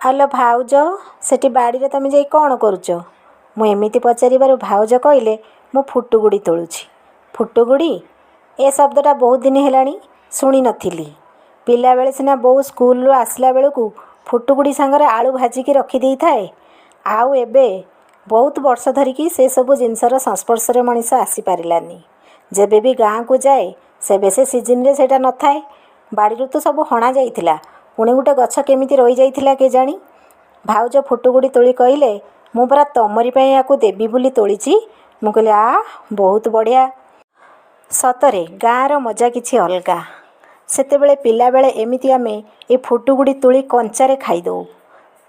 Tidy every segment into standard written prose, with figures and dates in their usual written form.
ଆଲୋ ଭାଉଜ, ସେଠି ବାଡ଼ିରେ ତମେ ଯାଇ କ'ଣ କରୁଛ? ମୁଁ ଏମିତି ପଚାରିବାରୁ ଭାଉଜ କହିଲେ, ମୁଁ ଫୁଟୁଗୁଡ଼ି ତୋଳୁଛି। ଫୁଟୁଗୁଡ଼ି? ଏ ଶବ୍ଦଟା ବହୁତ ଦିନ ହେଲାଣି ଶୁଣି ନଥିଲି। ପିଲାବେଳେ ସିନା ବୋଉ ସ୍କୁଲରୁ ଆସିଲା ବେଳକୁ ଫୁଟୁଗୁଡ଼ି ସାଙ୍ଗରେ ଆଳୁ ଭାଜିକି ରଖିଦେଇଥାଏ। ଆଉ ଏବେ ବହୁତ ବର୍ଷ ଧରିକି ସେସବୁ ଜିନିଷର ସଂସ୍ପର୍ଶରେ ମଣିଷ ଆସିପାରିଲାନି। ଯେବେ ବି ଗାଁକୁ ଯାଏ ସେବେ ସେ ସିଜିନରେ ସେଇଟା ନଥାଏ। ବାଡ଼ିରୁ ତ ସବୁ ହଣା ଯାଇଥିଲା, ପୁଣି ଗୋଟେ ଗଛ କେମିତି ରହିଯାଇଥିଲା କେଜାଣି। ଭାଉଜ ଫୁଟୁଗୁଡ଼ି ତୋଳି କହିଲେ, ମୁଁ ପରା ତମରି ପାଇଁ ୟାକୁ ଦେବି ବୋଲି ତୋଳିଛି। ମୁଁ କହିଲି, ବହୁତ ବଢ଼ିଆ। ସତରେ ଗାଁର ମଜା କିଛି ଅଲଗା। ସେତେବେଳେ ପିଲାବେଳେ ଏମିତି ଆମେ ଏ ଫୁଟୁଗୁଡ଼ି ତୋଳି କଞ୍ଚାରେ ଖାଇଦେଉ।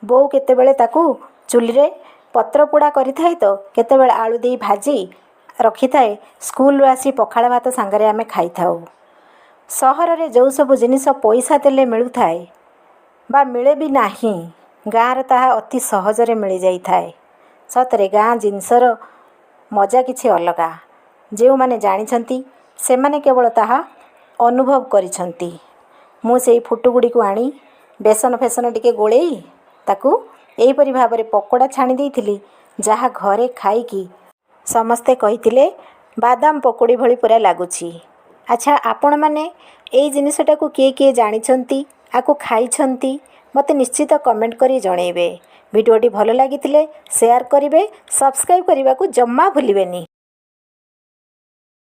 ବୋଉ କେତେବେଳେ ତାକୁ ଚୁଲିରେ ପତ୍ରପୋଡ଼ା କରିଥାଏ ତ କେତେବେଳେ ଆଳୁ ଦେଇ ଭାଜି ରଖିଥାଏ। ସ୍କୁଲରୁ ଆସି ପଖାଳ ଭାତ ସାଙ୍ଗରେ ଆମେ ଖାଇଥାଉ। ସହରରେ ଯେଉଁ ସବୁ ଜିନିଷ ପଇସା ଦେଲେ ମିଳୁଥାଏ ବା ମିଳେ ବି ନାହିଁ, ଗାଁରେ ତାହା ଅତି ସହଜରେ ମିଳିଯାଇଥାଏ। ସତରେ ଗାଁ ଜିନିଷର ମଜା କିଛି ଅଲଗା। ଯେଉଁମାନେ ଜାଣିଛନ୍ତି ସେମାନେ କେବଳ ତାହା ଅନୁଭବ କରିଛନ୍ତି। ମୁଁ ସେଇ ଫୁଟୁଗୁଡ଼ିକୁ ଆଣି ବେସନ ଫେସନ ଟିକେ ଗୋଳେଇ ତାକୁ ଏହିପରି ଭାବରେ ପକୋଡ଼ା ଛାଣି ଦେଇଥିଲି, ଯାହା ଘରେ ଖାଇକି ସମସ୍ତେ କହିଥିଲେ ବାଦାମ ପକୁଡ଼ି ଭଳି ପୁରା ଲାଗୁଛି। ଆଚ୍ଛା, ଆପଣମାନେ ଏଇ ଜିନିଷଟାକୁ କିଏ କିଏ ଜାଣିଛନ୍ତି, ଆକୁ ଖାଇଛନ୍ତି, ମୋତେ ନିଶ୍ଚିତ କମେଣ୍ଟ କରି ଜଣାଇବେ। ଭିଡ଼ିଓଟି ଭଲ ଲାଗିଥିଲେ ସେୟାର କରିବେ, ସବସ୍କ୍ରାଇବ୍ କରିବାକୁ ଜମା ଭୁଲିବେନି।